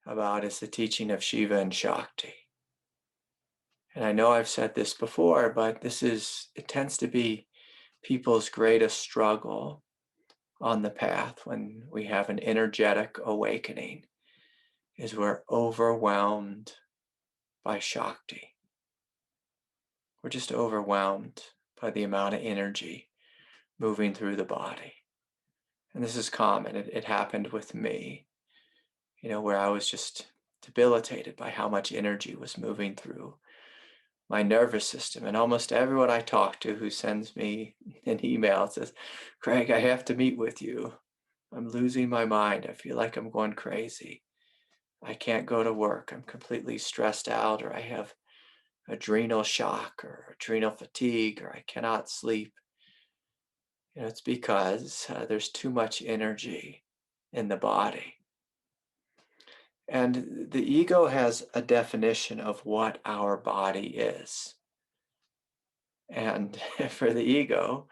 about is the teaching of Shiva and Shakti. And I know I've said this before, but it tends to be people's greatest struggle on the path when we have an energetic awakening, is we're overwhelmed by Shakti. We're just overwhelmed by the amount of energy moving through the body. And this is common. It happened with me, where I was just debilitated by how much energy was moving through my nervous system. And almost everyone I talk to who sends me an email says, Craig, I have to meet with you. I'm losing my mind. I feel like I'm going crazy. I can't go to work. I'm completely stressed out, or I have adrenal shock or adrenal fatigue, or I cannot sleep. It's because there's too much energy in the body. And the ego has a definition of what our body is. And for the ego,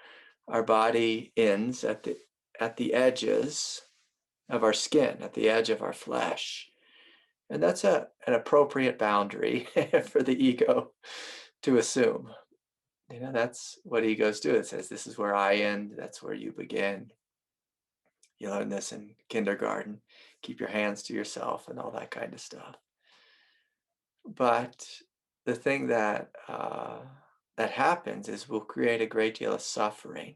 our body ends at the edges of our skin, at the edge of our flesh. And that's an appropriate boundary for the ego to assume. That's what egos do. It says, this is where I end, that's where you begin. You learn this in kindergarten. Keep your hands to yourself and all that kind of stuff. But the thing that happens is we'll create a great deal of suffering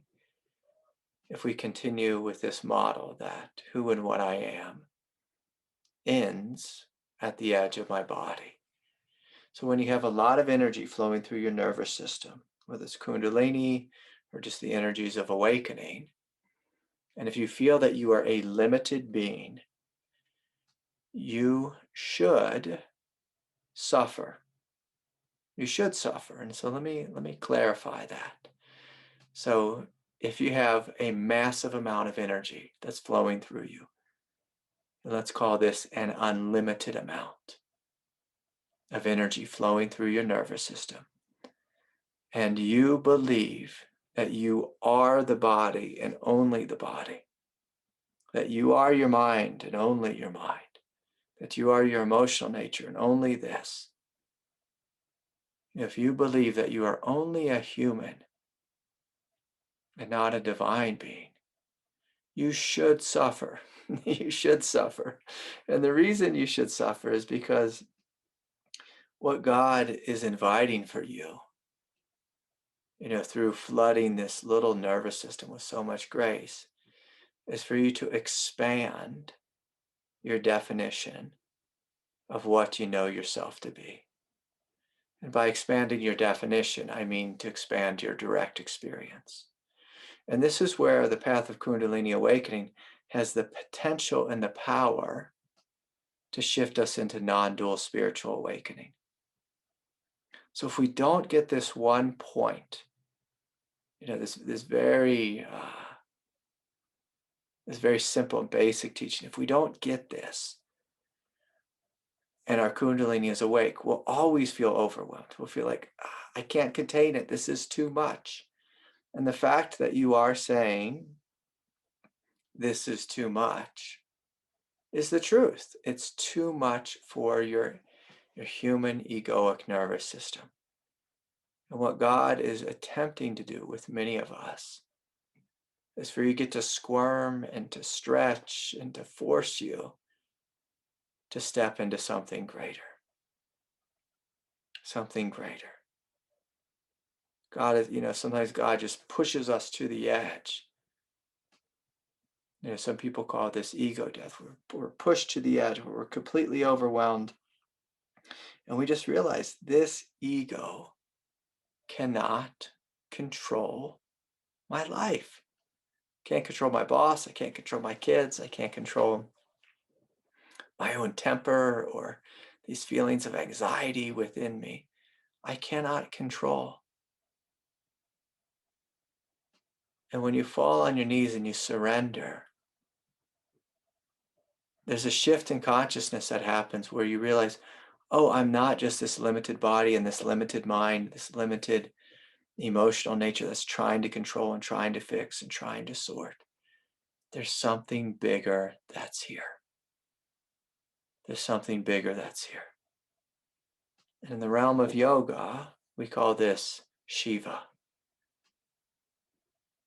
if we continue with this model that who and what I am ends at the edge of my body. So when you have a lot of energy flowing through your nervous system, whether it's Kundalini or just the energies of awakening, and if you feel that you are a limited being, you should suffer. You should suffer. And so let me clarify that. So if you have a massive amount of energy that's flowing through you, let's call this an unlimited amount of energy flowing through your nervous system, and you believe that you are the body and only the body, that you are your mind and only your mind, that you are your emotional nature and only this. If you believe that you are only a human and not a divine being, you should suffer. You should suffer. And the reason you should suffer is because what God is inviting for you, through flooding this little nervous system with so much grace, is for you to expand your definition of what you know yourself to be. And by expanding your definition, I mean to expand your direct experience. And this is where the path of Kundalini awakening has the potential and the power to shift us into non-dual spiritual awakening. So if we don't get this one point, this very simple and basic teaching, if we don't get this, and our Kundalini is awake, we'll always feel overwhelmed. We'll feel like, I can't contain it. This is too much. And the fact that you are saying this is too much is the truth. It's too much for your human egoic nervous system. And what God is attempting to do with many of us is for you to get to squirm and to stretch and to force you to step into something greater. Something greater. God is, sometimes God just pushes us to the edge. Some people call this ego death. We're pushed to the edge where we're completely overwhelmed. And we just realize this ego cannot control my life. Can't control my boss. I can't control my kids. I can't control my own temper or these feelings of anxiety within me. I cannot control. And when you fall on your knees and you surrender, there's a shift in consciousness that happens where you realize, oh, I'm not just this limited body and this limited mind, this limited emotional nature that's trying to control and trying to fix and trying to sort. There's something bigger that's here. There's something bigger that's here. And in the realm of yoga, we call this Shiva.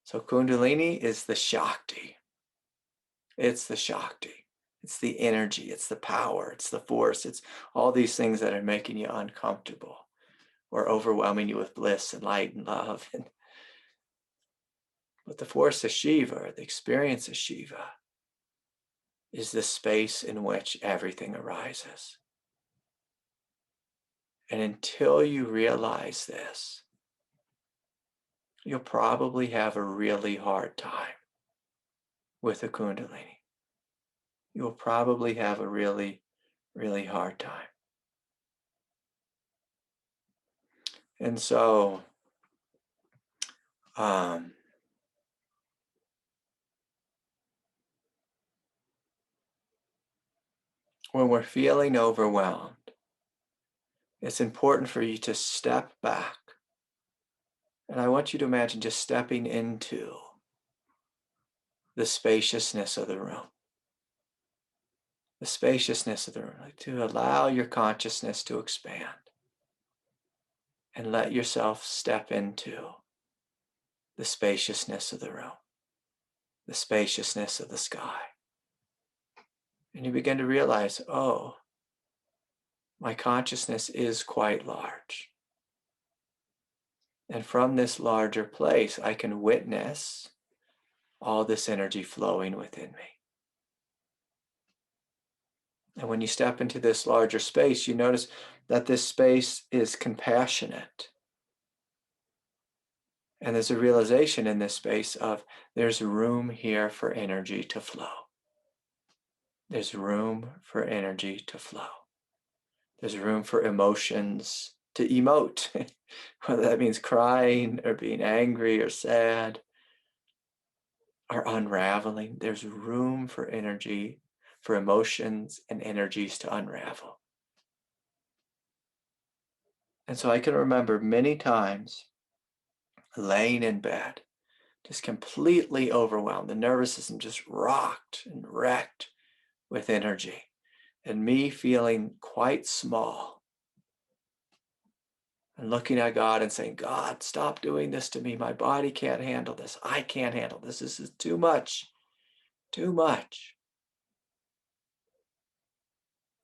So Kundalini is the Shakti. It's the Shakti. It's the energy. It's the power. It's the force. It's all these things that are making you uncomfortable or overwhelming you with bliss and light and love. But the force of Shiva, or the experience of Shiva, is the space in which everything arises. And until you realize this, you'll probably have a really hard time with the Kundalini. You'll probably have a really, really hard time. And so, when we're feeling overwhelmed, it's important for you to step back. And I want you to imagine just stepping into the spaciousness of the room. The spaciousness of the room, like to allow your consciousness to expand and let yourself step into the spaciousness of the room, the spaciousness of the sky. And you begin to realize, oh, my consciousness is quite large. And from this larger place, I can witness all this energy flowing within me. And when you step into this larger space, you notice that this space is compassionate. And there's a realization in this space of there's room here for energy to flow. There's room for energy to flow. There's room for emotions to emote, whether that means crying or being angry or sad or unraveling. There's room for energy, for emotions and energies to unravel. And so I can remember many times laying in bed, just completely overwhelmed, the nervous system just rocked and wrecked with energy, and me feeling quite small and looking at God and saying, God, stop doing this to me. My body can't handle this. I can't handle this. This is too much, too much.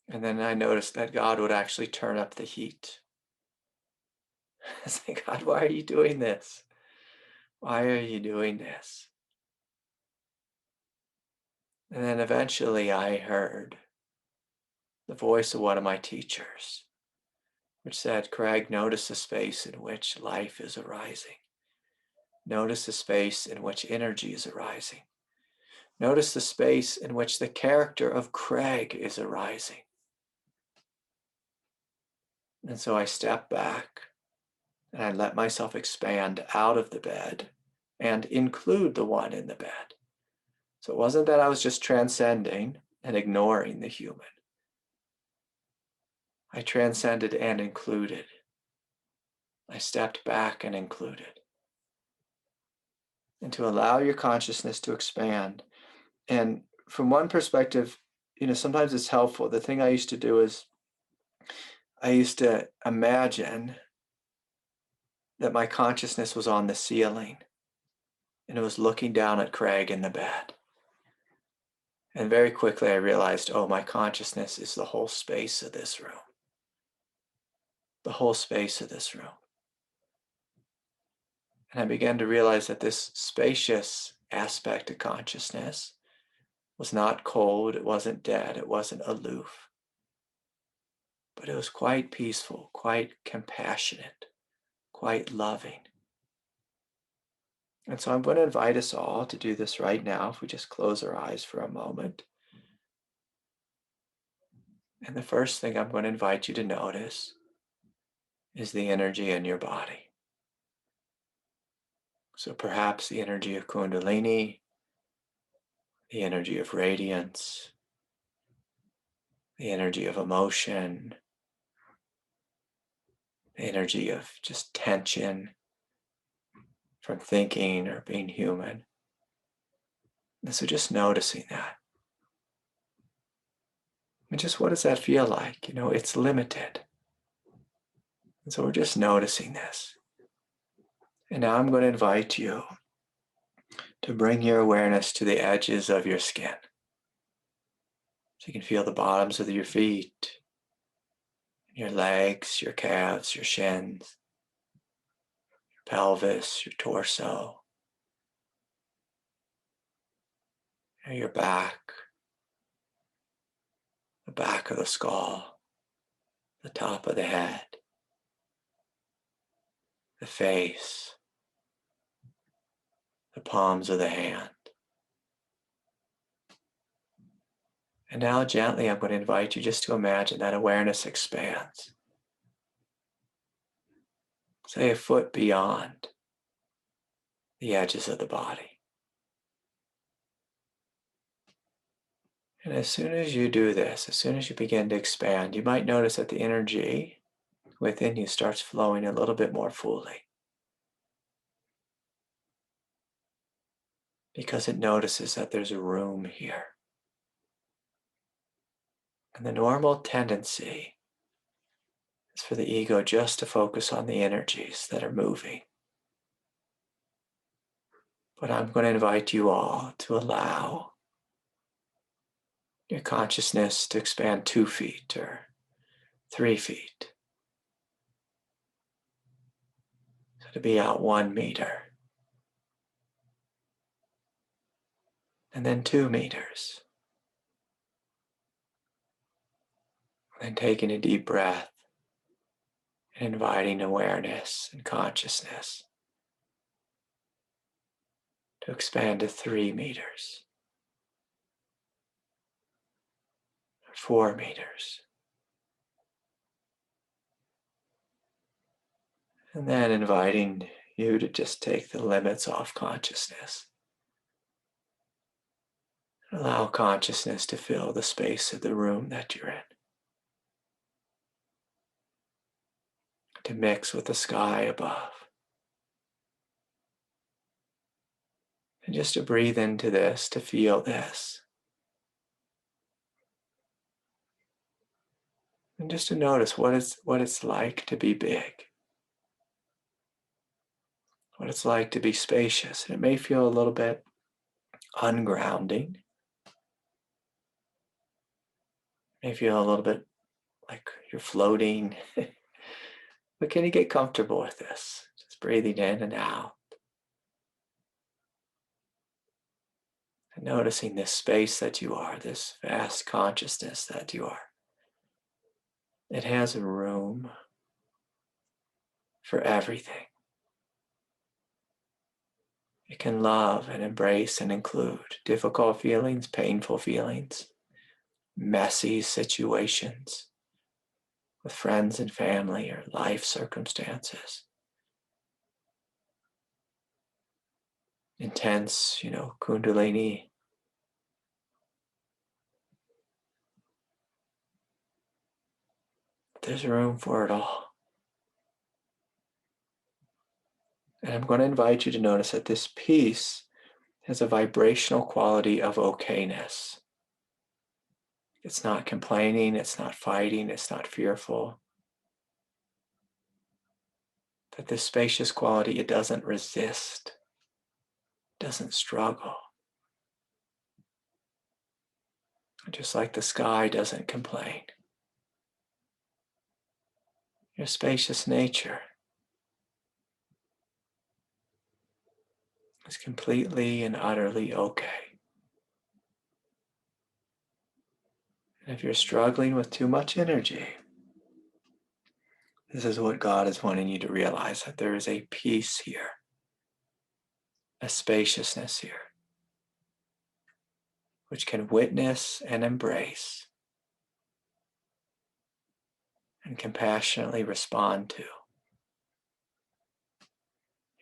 And then I noticed that God would actually turn up the heat. I say, God, why are you doing this? Why are you doing this? And then eventually I heard the voice of one of my teachers, which said, Craig, notice the space in which life is arising. Notice the space in which energy is arising. Notice the space in which the character of Craig is arising. And so I stepped back and I let myself expand out of the bed and include the one in the bed. So it wasn't that I was just transcending and ignoring the human. I transcended and included. I stepped back and included. And to allow your consciousness to expand. And from one perspective, sometimes it's helpful. The thing I used to do is I used to imagine that my consciousness was on the ceiling and it was looking down at Craig in the bed. And very quickly I realized, oh, my consciousness is the whole space of this room. The whole space of this room. And I began to realize that this spacious aspect of consciousness was not cold, it wasn't dead, it wasn't aloof. But it was quite peaceful, quite compassionate, quite loving. And so I'm going to invite us all to do this right now, if we just close our eyes for a moment. And the first thing I'm going to invite you to notice is the energy in your body. So perhaps the energy of Kundalini, the energy of radiance, the energy of emotion, the energy of just tension from thinking or being human. And so just noticing that. And just what does that feel like? It's limited. And so we're just noticing this. And now I'm going to invite you to bring your awareness to the edges of your skin. So you can feel the bottoms of your feet, your legs, your calves, your shins, your pelvis, your torso, your back, the back of the skull, the top of the head, the face, the palms of the hand. And now gently I'm going to invite you just to imagine that awareness expands. Say a foot beyond the edges of the body. And as soon as you do this, as soon as you begin to expand, you might notice that the energy within you starts flowing a little bit more fully. Because it notices that there's a room here. And the normal tendency is for the ego just to focus on the energies that are moving. But I'm going to invite you all to allow your consciousness to expand 2 feet or 3 feet. So to be out 1 meter. And then 2 meters. And then taking a deep breath and inviting awareness and consciousness to expand to 3 meters. 4 meters. And then inviting you to just take the limits off consciousness. Allow consciousness to fill the space of the room that you're in. To mix with the sky above. And just to breathe into this, to feel this. And just to notice what it's like to be big. What it's like to be spacious. And it may feel a little bit ungrounding. It may feel a little bit like you're floating. But can you get comfortable with this? Just breathing in and out. And noticing this space that you are, this vast consciousness that you are. It has a room for everything. It can love and embrace and include difficult feelings, painful feelings, messy situations with friends and family or life circumstances. Intense, Kundalini. There's room for it all. And I'm going to invite you to notice that this piece has a vibrational quality of okayness. It's not complaining, it's not fighting, it's not fearful. That this spacious quality, it doesn't resist, doesn't struggle. Just like the sky doesn't complain. Your spacious nature is completely and utterly okay. And if you're struggling with too much energy, this is what God is wanting you to realize, that there is a peace here, a spaciousness here, which can witness and embrace and compassionately respond to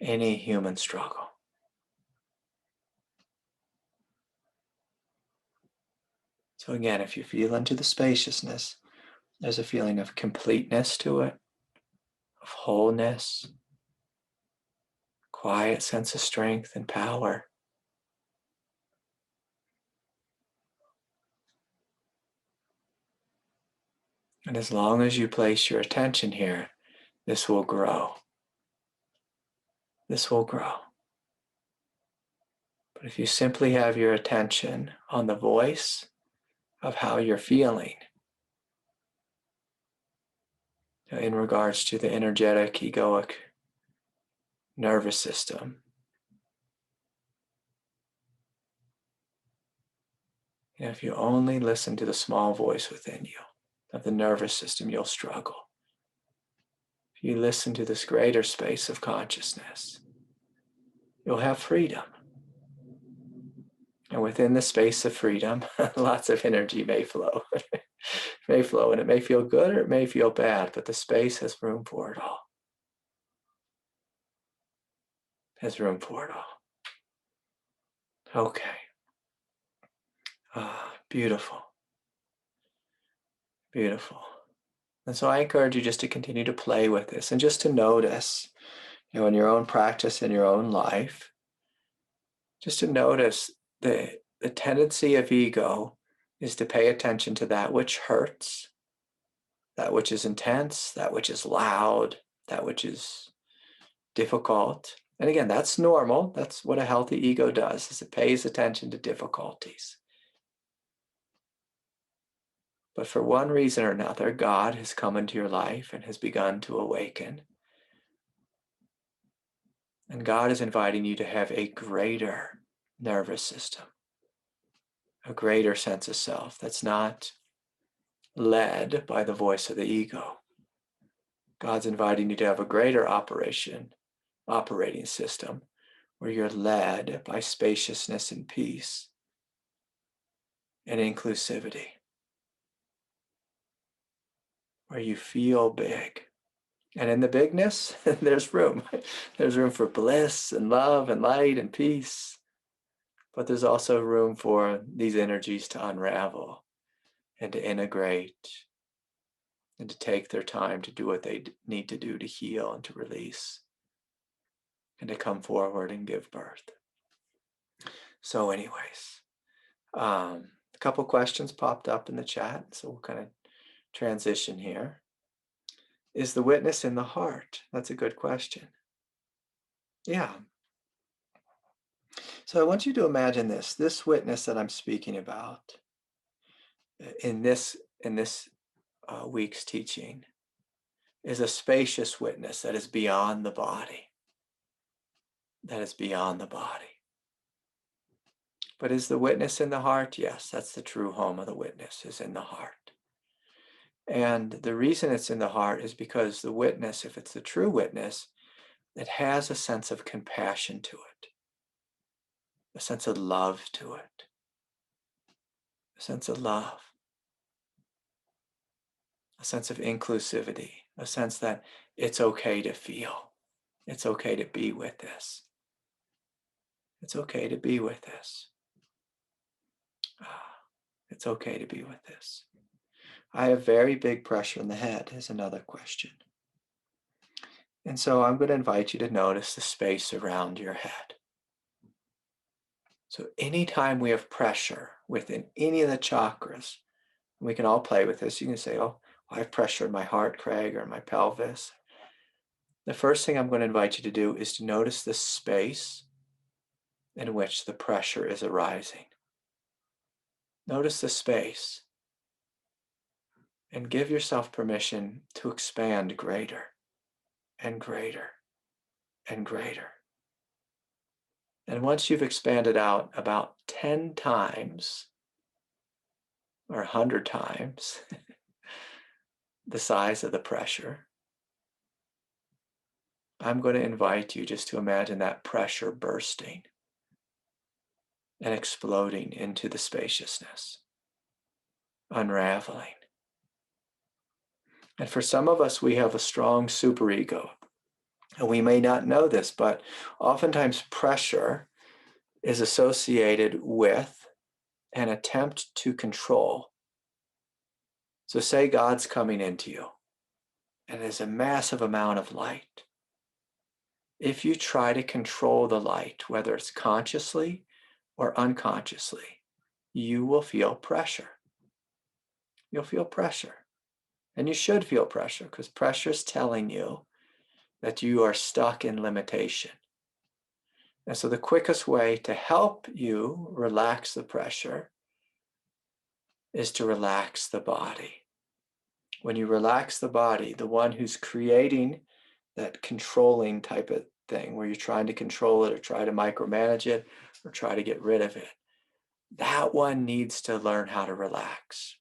any human struggle. So again, if you feel into the spaciousness, there's a feeling of completeness to it, of wholeness, quiet sense of strength and power. And as long as you place your attention here, this will grow. This will grow. But if you simply have your attention on the voice of how you're feeling in regards to the energetic, egoic nervous system, if you only listen to the small voice within you of the nervous system, you'll struggle. If you listen to this greater space of consciousness, you'll have freedom. And within the space of freedom, lots of energy may flow. May flow, and it may feel good or it may feel bad, but the space has room for it all. Has room for it all. Okay. Beautiful. Beautiful. And so I encourage you just to continue to play with this and just to notice, in your own practice, in your own life, just to notice the tendency of ego is to pay attention to that which hurts, that which is intense, that which is loud, that which is difficult. And again, that's normal. That's what a healthy ego does, is it pays attention to difficulties. But for one reason or another, God has come into your life and has begun to awaken. And God is inviting you to have a greater nervous system, a greater sense of self that's not led by the voice of the ego. God's inviting you to have a greater operating system where you're led by spaciousness and peace and inclusivity, where you feel big. And in the bigness, there's room. There's room for bliss and love and light and peace. But there's also room for these energies to unravel and to integrate and to take their time to do what they need to do to heal and to release and to come forward and give birth. So anyways, a couple questions popped up in the chat, so we'll kind of transition here. Is the witness in the heart? That's a good question. Yeah. So I want you to imagine this witness that I'm speaking about in this week's teaching is a spacious witness that is beyond the body. That is beyond the body. But is the witness in the heart? Yes, that's the true home of the witness, is in the heart. And the reason it's in the heart is because the witness, if it's the true witness, it has a sense of compassion to it, a sense of love to it, a sense of love, a sense of inclusivity, a sense that it's okay to feel, it's okay to be with this. It's okay to be with this. It's okay to be with this. I have very big pressure in the head is another question. And so I'm going to invite you to notice the space around your head. So anytime we have pressure within any of the chakras, we can all play with this. You can say, oh, I have pressure in my heart, Craig, or in my pelvis. The first thing I'm going to invite you to do is to notice the space in which the pressure is arising. Notice the space and give yourself permission to expand greater and greater and greater. And once you've expanded out about 10 times or 100 times the size of the pressure, I'm going to invite you just to imagine that pressure bursting and exploding into the spaciousness, unraveling. And for some of us, we have a strong superego. And we may not know this, but oftentimes pressure is associated with an attempt to control. So say God's coming into you, and there's a massive amount of light. If you try to control the light, whether it's consciously or unconsciously, you will feel pressure. You'll feel pressure. And you should feel pressure because pressure is telling you that you are stuck in limitation. And so the quickest way to help you relax the pressure is to relax the body. When you relax the body, the one who's creating that controlling type of thing where you're trying to control it or try to micromanage it or try to get rid of it, that one needs to learn how to relax.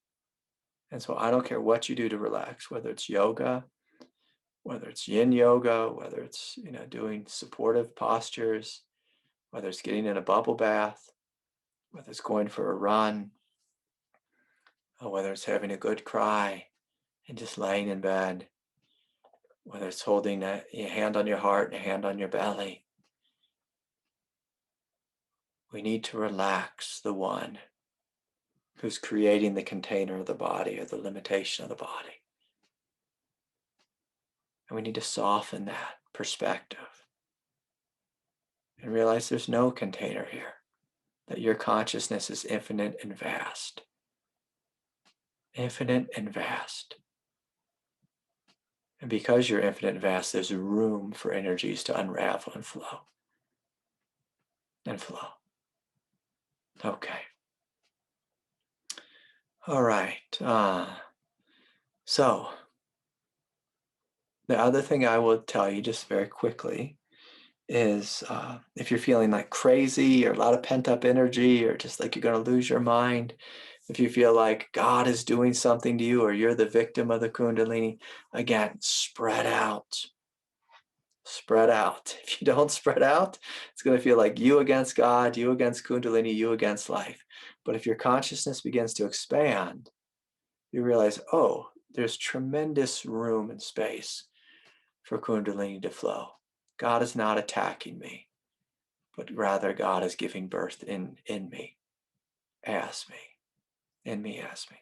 And so I don't care what you do to relax, whether it's yoga, whether it's yin yoga, whether it's, doing supportive postures, whether it's getting in a bubble bath, whether it's going for a run, or whether it's having a good cry and just laying in bed, whether it's holding a hand on your heart and a hand on your belly. We need to relax the one who's creating the container of the body or the limitation of the body. And we need to soften that perspective and realize there's no container here, that your consciousness is infinite and vast. Infinite and vast. And because you're infinite and vast, there's room for energies to unravel and flow. And flow. Okay. All right. So, the other thing I will tell you just very quickly is if you're feeling like crazy or a lot of pent-up energy or just like you're going to lose your mind, if you feel like God is doing something to you or you're the victim of the Kundalini, again, spread out. Spread out. If you don't spread out, it's going to feel like you against God, you against Kundalini, you against life. But if your consciousness begins to expand, you realize, oh, there's tremendous room and space for Kundalini to flow. God is not attacking me, but rather God is giving birth in me, as me, in me, as me.